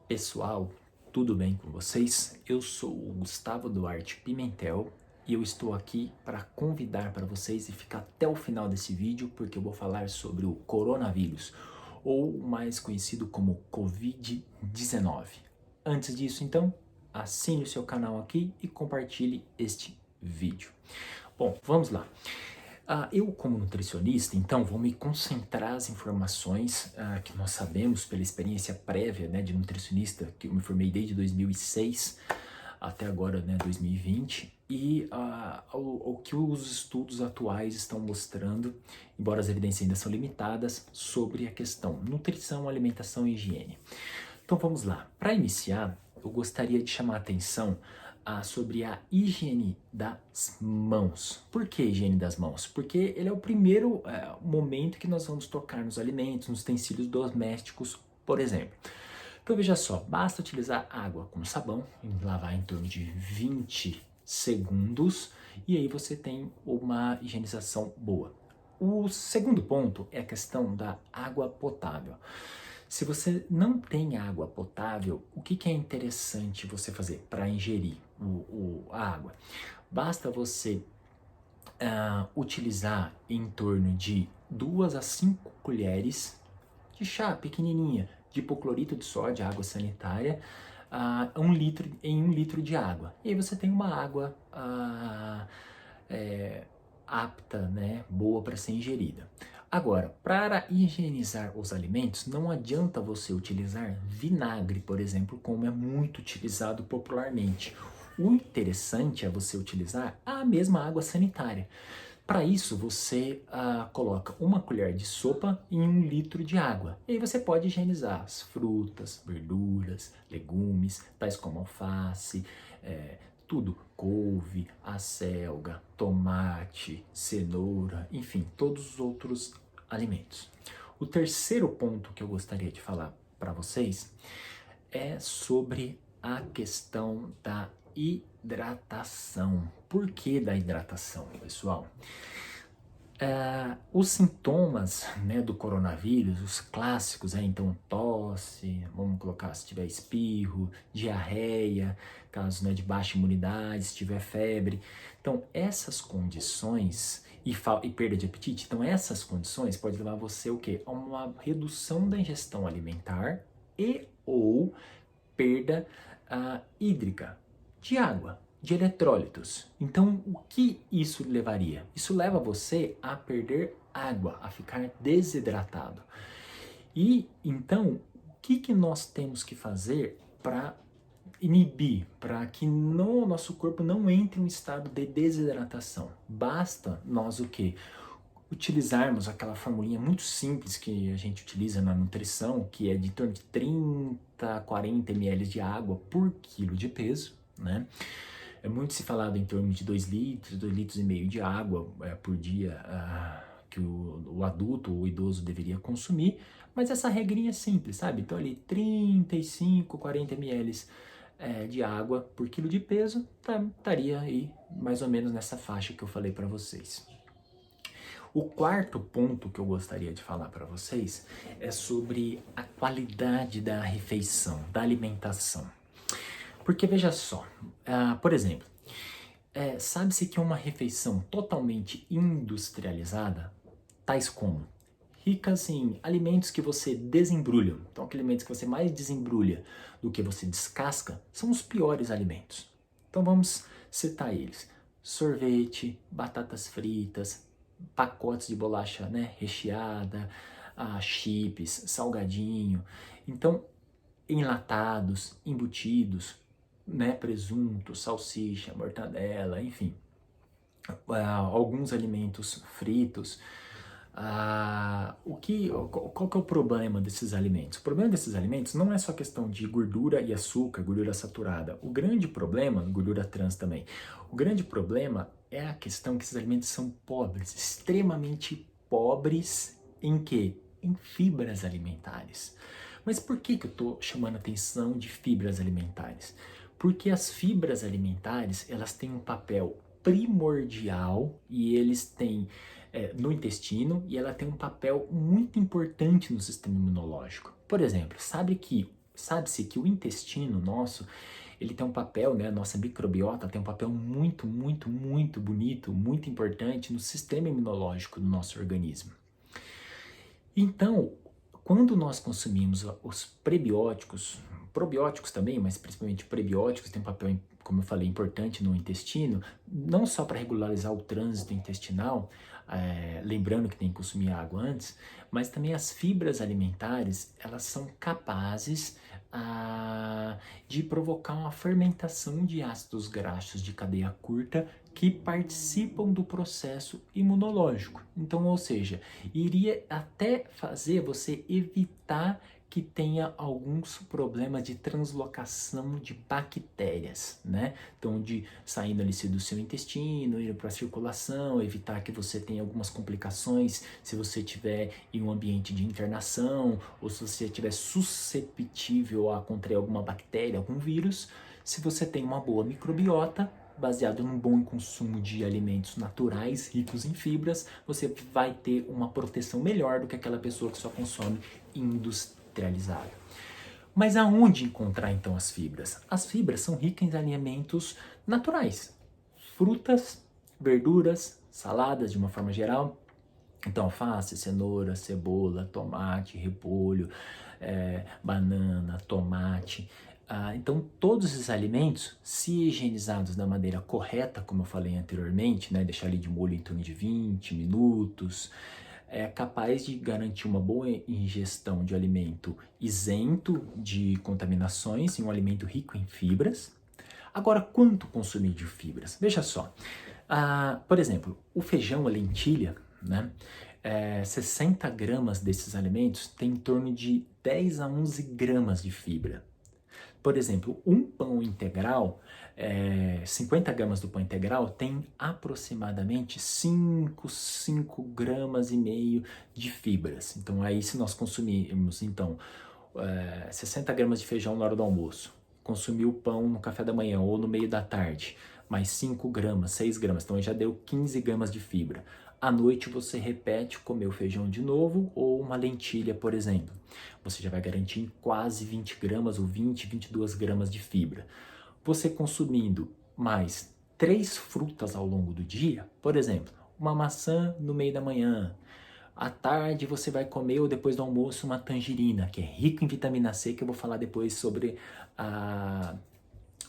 Pessoal, tudo bem com vocês? Eu sou o Gustavo Duarte Pimentel e eu estou aqui para convidar para vocês e ficar até o final desse vídeo porque eu vou falar sobre o coronavírus, ou mais conhecido como Covid-19. Antes disso, então, assine o seu canal aqui e compartilhe este vídeo. Bom, vamos lá. Eu, como nutricionista, então, vou me concentrar as informações que nós sabemos pela experiência prévia, né, de nutricionista, que eu me formei desde 2006 até agora, né, 2020, e o que os estudos atuais estão mostrando, embora as evidências ainda são limitadas, sobre a questão nutrição, alimentação e higiene. Então vamos lá. Para iniciar, eu gostaria de chamar a atenção sobre a higiene das mãos. Por que higiene das mãos? Porque ele é o primeiro momento que nós vamos tocar nos alimentos, nos utensílios domésticos, por exemplo. Então veja só, basta utilizar água com sabão, lavar em torno de 20 segundos e aí você tem uma higienização boa. O segundo ponto é a questão da água potável. Se você não tem água potável, o que é interessante você fazer para ingerir a água? Basta você utilizar em torno de 2 a 5 colheres de chá pequenininha de hipoclorito de sódio, água sanitária, em 1 litro de água. E aí você tem uma água apta, né, boa para ser ingerida. Agora, para higienizar os alimentos, não adianta você utilizar vinagre, por exemplo, como é muito utilizado popularmente. O interessante é você utilizar a mesma água sanitária. Para isso, você coloca 1 colher de sopa em 1 litro de água. E aí você pode higienizar as frutas, verduras, legumes, tais como alface, tudo, couve, acelga, tomate, cenoura, enfim, todos os outros alimentos. O terceiro ponto que eu gostaria de falar para vocês é sobre a questão da hidratação. Por que da hidratação, pessoal? Os sintomas, né, do coronavírus, os clássicos, então tosse, vamos colocar se tiver espirro, diarreia, caso, né, de baixa imunidade, se tiver febre. Então essas condições e perda de apetite, então essas condições podem levar você o quê? A uma redução da ingestão alimentar e ou perda hídrica de água, de eletrólitos. Então, o que isso levaria? Isso leva você a perder água, a ficar desidratado. E então, o que nós temos que fazer para inibir, para que no nosso corpo não entre um estado de desidratação? Basta nós o quê? Utilizarmos aquela formulinha muito simples que a gente utiliza na nutrição, que é de torno de 30 a 40 ml de água por quilo de peso, né? É muito se falado em torno de 2 litros, 2,5 litros de água por dia que o adulto ou o idoso deveria consumir, mas essa regrinha é simples, sabe? Então ali 35, 40 ml de água por quilo de peso, estaria aí mais ou menos nessa faixa que eu falei para vocês. O quarto ponto que eu gostaria de falar para vocês é sobre a qualidade da refeição, da alimentação. Porque veja só, por exemplo, sabe-se que uma refeição totalmente industrializada, tais como ricas em alimentos que você desembrulha, então aqueles alimentos que você mais desembrulha do que você descasca, são os piores alimentos. Então vamos citar eles: sorvete, batatas fritas, pacotes de bolacha, né, recheada, chips, salgadinho. Então, enlatados, embutidos, né, presunto, salsicha, mortadela, enfim, alguns alimentos fritos. Qual que é o problema desses alimentos? O problema desses alimentos não é só questão de gordura e açúcar, gordura saturada. O grande problema, gordura trans também, o grande problema é a questão que esses alimentos são pobres, extremamente pobres em quê? Em fibras alimentares. Mas por que eu estou chamando a atenção de fibras alimentares? Porque as fibras alimentares, elas têm um papel primordial e eles têm no intestino, e ela tem um papel muito importante no sistema imunológico. Por exemplo, sabe que Sabe-se que o intestino nosso, ele tem um papel, né, a nossa microbiota tem um papel muito, muito, muito bonito, muito importante no sistema imunológico do nosso organismo. Então, quando nós consumimos os prebióticos, probióticos também, mas principalmente prebióticos, tem um papel, como eu falei, importante no intestino, não só para regularizar o trânsito intestinal, lembrando que tem que consumir água antes, mas também as fibras alimentares, elas são capazes de provocar uma fermentação de ácidos graxos de cadeia curta que participam do processo imunológico. Então, ou seja, iria até fazer você evitar que tenha alguns problemas de translocação de bactérias, né? Então, de saindo ali do seu intestino, ir para a circulação, evitar que você tenha algumas complicações se você estiver em um ambiente de internação ou se você estiver susceptível a contrair alguma bactéria, algum vírus. Se você tem uma boa microbiota, baseado num bom consumo de alimentos naturais, ricos em fibras, você vai ter uma proteção melhor do que aquela pessoa que só consome industrializado. Mas aonde encontrar então as fibras? As fibras são ricas em alimentos naturais, frutas, verduras, saladas de uma forma geral. Então, alface, cenoura, cebola, tomate, repolho, banana, tomate. Então, todos esses alimentos, se higienizados da maneira correta, como eu falei anteriormente, né, deixar ali de molho em torno de 20 minutos, é capaz de garantir uma boa ingestão de alimento isento de contaminações e um alimento rico em fibras. Agora, quanto consumir de fibras? Veja só, por exemplo, o feijão, a lentilha, né? 60 gramas desses alimentos tem em torno de 10 a 11 gramas de fibra. Por exemplo, um pão integral, 50 gramas do pão integral tem aproximadamente 5 gramas e meio de fibras. Então aí se nós consumirmos 60 gramas de feijão na hora do almoço, consumir o pão no café da manhã ou no meio da tarde, mais 5 gramas, 6 gramas, então já deu 15 gramas de fibra. À noite você repete comer o feijão de novo ou uma lentilha, por exemplo. Você já vai garantir quase 20 gramas ou 20, 22 gramas de fibra. Você consumindo mais 3 frutas ao longo do dia, por exemplo, uma maçã no meio da manhã. À tarde você vai comer ou depois do almoço uma tangerina, que é rico em vitamina C, que eu vou falar depois sobre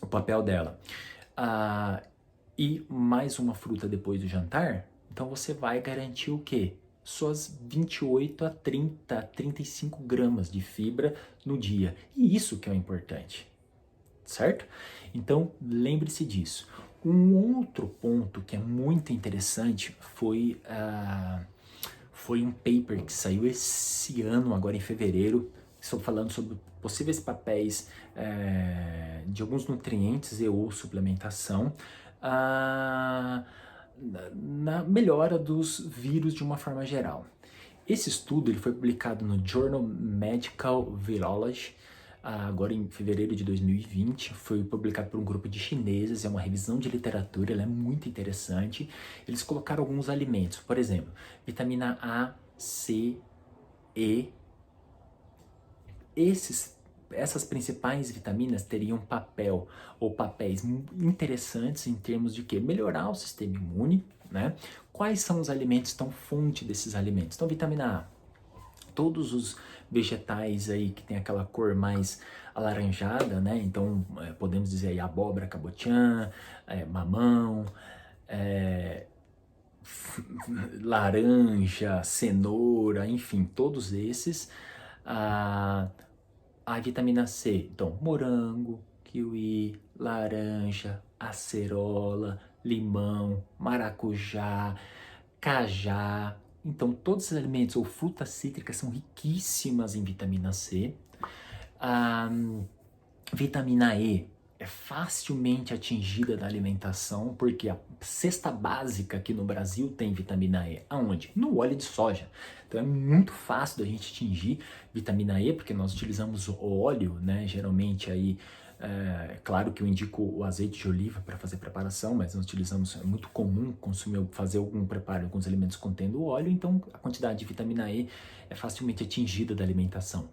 o papel dela. E mais uma fruta depois do jantar. Então você vai garantir o quê? Suas 28 a 30, 35 gramas de fibra no dia. E isso que é o importante, certo? Então lembre-se disso. Um outro ponto que é muito interessante foi um paper que saiu esse ano, agora em fevereiro. Estou falando sobre possíveis papéis de alguns nutrientes e ou suplementação na melhora dos vírus de uma forma geral. Esse estudo ele foi publicado no Journal Medical Virology, agora em fevereiro de 2020, foi publicado por um grupo de chineses, é uma revisão de literatura, ela é muito interessante. Eles colocaram alguns alimentos, por exemplo, vitamina A, C, E. Essas principais vitaminas teriam papéis interessantes em termos de que melhorar o sistema imune, né? Quais são os alimentos, então, fonte desses alimentos? Então, vitamina A, todos os vegetais aí que tem aquela cor mais alaranjada, né? Então, podemos dizer aí abóbora, cabotiã, mamão, laranja, cenoura, enfim, todos esses. A vitamina C, então, morango, kiwi, laranja, acerola, limão, maracujá, cajá. Então, todos esses alimentos ou frutas cítricas são riquíssimas em vitamina C. Vitamina E é facilmente atingida da alimentação, porque a cesta básica aqui no Brasil tem vitamina E. Aonde? No óleo de soja. Então é muito fácil da gente atingir vitamina E, porque nós utilizamos o óleo, né? Geralmente aí, claro que eu indico o azeite de oliva para fazer preparação, mas nós utilizamos, é muito comum fazer algum preparo, alguns alimentos contendo óleo, então a quantidade de vitamina E é facilmente atingida da alimentação.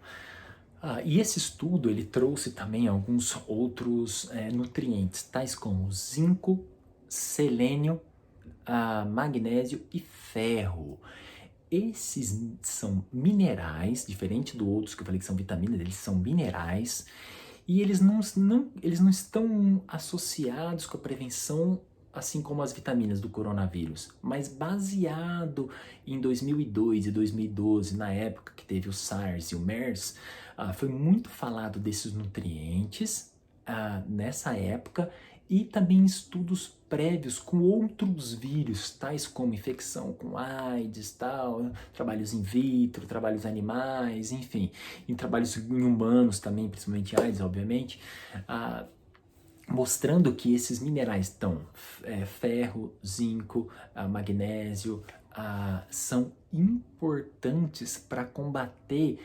E esse estudo ele trouxe também alguns outros nutrientes, tais como zinco, selênio, magnésio e ferro. Esses são minerais, diferente do outros que eu falei que são vitaminas, eles são minerais e eles não estão associados com a prevenção, assim como as vitaminas do coronavírus, mas baseado em 2002 e 2012, na época que teve o SARS e o MERS, foi muito falado desses nutrientes nessa época e também estudos prévios com outros vírus, tais como infecção com AIDS, tal, trabalhos in vitro, trabalhos animais, enfim, em trabalhos em humanos também, principalmente AIDS, obviamente, mostrando que esses minerais estão ferro, zinco, magnésio, são importantes para combater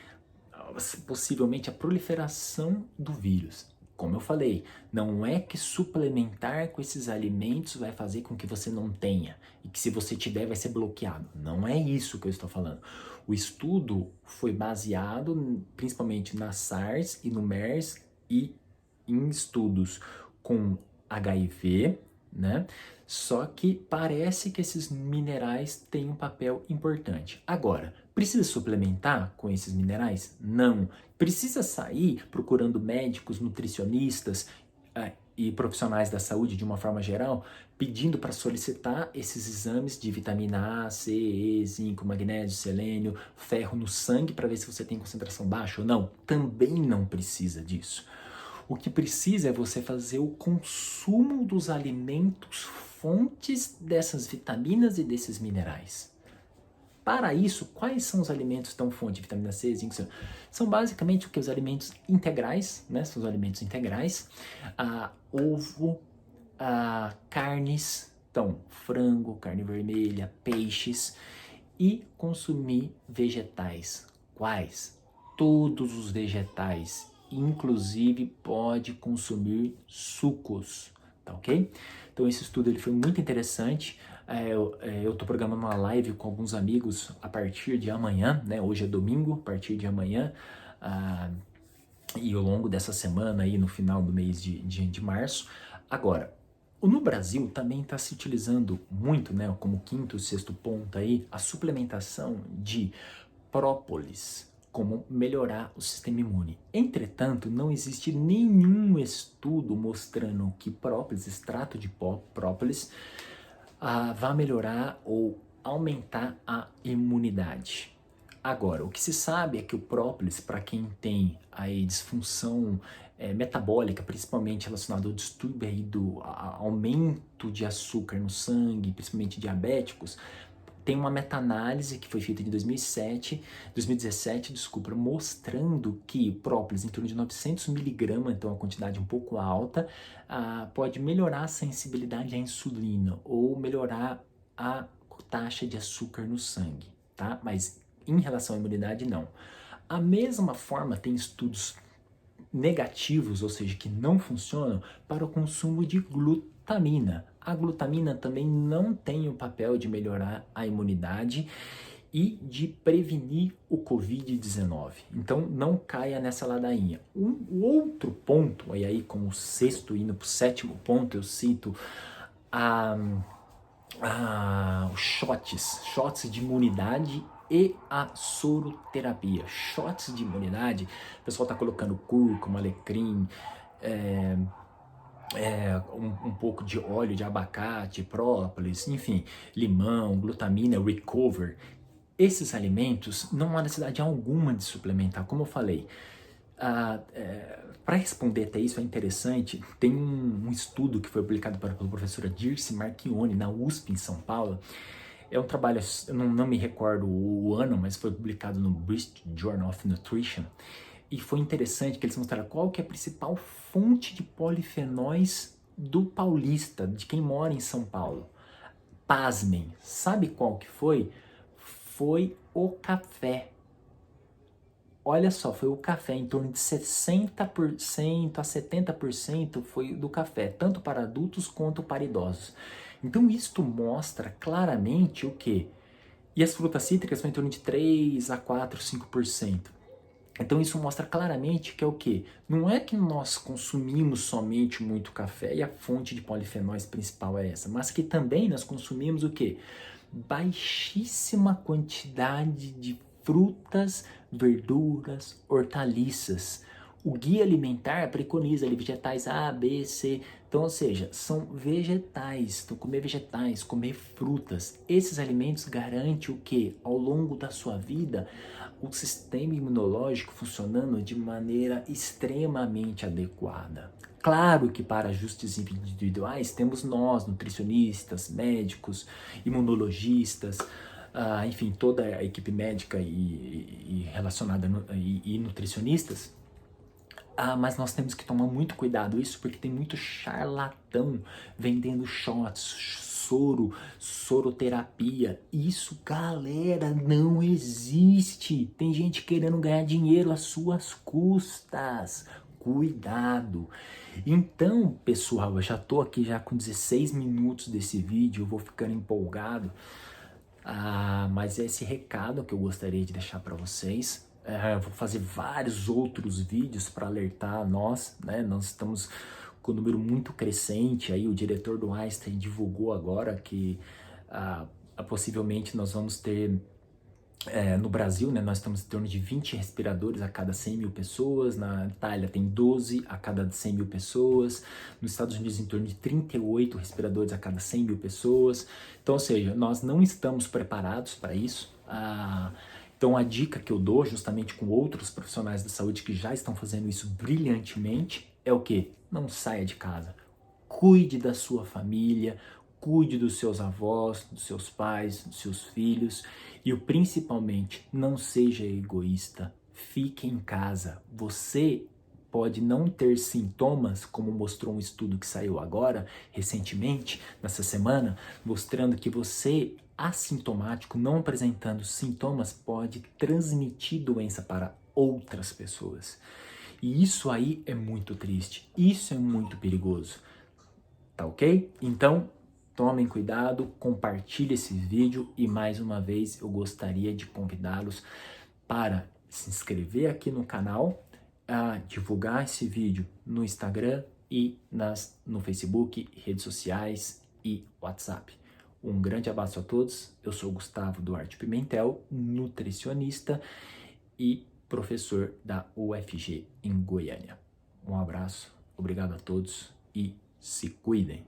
possivelmente a proliferação do vírus. Como eu falei, não é que suplementar com esses alimentos vai fazer com que você não tenha e que se você tiver vai ser bloqueado. Não é isso que eu estou falando. O estudo foi baseado principalmente na SARS e no MERS e em estudos com HIV, né? Só que parece que esses minerais têm um papel importante. Agora, precisa suplementar com esses minerais? Não. Precisa sair procurando médicos, nutricionistas e profissionais da saúde de uma forma geral, pedindo para solicitar esses exames de vitamina A, C, E, zinco, magnésio, selênio, ferro no sangue para ver se você tem concentração baixa ou não? Também não precisa disso. O que precisa é você fazer o consumo dos alimentos fontes dessas vitaminas e desses minerais. Para isso, quais são os alimentos tão fonte de vitamina C, zinco, selênio? São basicamente o que? Os alimentos integrais, né? São os alimentos integrais, ovo, carnes, então frango, carne vermelha, peixes e consumir vegetais. Quais? Todos os vegetais, inclusive pode consumir sucos, tá ok? Então esse estudo ele foi muito interessante. Eu estou programando uma live com alguns amigos a partir de amanhã, né? Hoje é domingo, a partir de amanhã e ao longo dessa semana aí no final do mês de março. Agora, no Brasil também está se utilizando muito, né, como quinto, sexto ponto aí, a suplementação de própolis, como melhorar o sistema imune. Entretanto, não existe nenhum estudo mostrando que própolis, extrato de própolis, vai melhorar ou aumentar a imunidade. Agora, o que se sabe é que o própolis, para quem tem aí disfunção metabólica, principalmente relacionado ao distúrbio aí do aumento de açúcar no sangue, principalmente diabéticos, tem uma meta-análise que foi feita em 2017, mostrando que própolis em torno de 900 miligramas, então uma quantidade um pouco alta, pode melhorar a sensibilidade à insulina ou melhorar a taxa de açúcar no sangue, tá? Mas em relação à imunidade, não. A mesma forma, tem estudos negativos, ou seja, que não funcionam, para o consumo de glutamina. A glutamina também não tem o papel de melhorar a imunidade e de prevenir o Covid-19. Então, não caia nessa ladainha. Um outro ponto, e aí como sexto, indo para o sétimo ponto, eu cito os shots de imunidade e a soroterapia. Shots de imunidade, o pessoal está colocando cúrcuma, alecrim, um pouco de óleo de abacate, própolis, enfim, limão, glutamina, recover. Esses alimentos não há necessidade alguma de suplementar, como eu falei. Para responder até isso é interessante, tem um estudo que foi publicado pela professora Dirce Marchione na USP em São Paulo. É um trabalho, eu não me recordo o ano, mas foi publicado no British Journal of Nutrition. E foi interessante que eles mostraram qual que é a principal fonte de polifenóis do paulista, de quem mora em São Paulo. Pasmem, sabe qual que foi? Foi o café. Olha só, foi o café, em torno de 60% a 70% foi do café, tanto para adultos quanto para idosos. Então isto mostra claramente o quê? E as frutas cítricas são em torno de 3 a 4, 5%. Então isso mostra claramente que é o quê? Não é que nós consumimos somente muito café e a fonte de polifenóis principal é essa, mas que também nós consumimos o quê? Baixíssima quantidade de frutas, verduras, hortaliças. O guia alimentar preconiza ali vegetais A, B, C. Então, ou seja, são vegetais. Então, comer vegetais, comer frutas. Esses alimentos garantem o quê? Ao longo da sua vida, o sistema imunológico funcionando de maneira extremamente adequada. Claro que para ajustes individuais temos nós, nutricionistas, médicos, imunologistas, enfim, toda a equipe médica e relacionada e nutricionistas. Mas nós temos que tomar muito cuidado isso porque tem muito charlatão vendendo shots, soroterapia. Isso, galera, não existe. Tem gente querendo ganhar dinheiro às suas custas. Cuidado. Então, pessoal, eu já tô aqui já com 16 minutos desse vídeo, eu vou ficando empolgado. Mas é esse recado que eu gostaria de deixar para vocês. Vou fazer vários outros vídeos para alertar nós, né? Nós estamos com um número muito crescente. Aí o diretor do Einstein divulgou agora que possivelmente nós vamos ter no Brasil, né, nós estamos em torno de 20 respiradores a cada 100 mil pessoas, na Itália tem 12 a cada 100 mil pessoas, nos Estados Unidos em torno de 38 respiradores a cada 100 mil pessoas. Então, ou seja, nós não estamos preparados para isso. Então, a dica que eu dou, justamente com outros profissionais da saúde que já estão fazendo isso brilhantemente, é o quê? Não saia de casa. Cuide da sua família, cuide dos seus avós, dos seus pais, dos seus filhos e principalmente não seja egoísta. Fique em casa. Você pode não ter sintomas, como mostrou um estudo que saiu agora, recentemente, nessa semana, mostrando que você, assintomático, não apresentando sintomas, pode transmitir doença para outras pessoas. E isso aí é muito triste, isso é muito perigoso. Tá ok? Então, tomem cuidado, compartilhe esse vídeo e mais uma vez eu gostaria de convidá-los para se inscrever aqui no canal, divulgar esse vídeo no Instagram e no Facebook, redes sociais e WhatsApp. Um grande abraço a todos, eu sou Gustavo Duarte Pimentel, nutricionista e professor da UFG em Goiânia. Um abraço, obrigado a todos e se cuidem.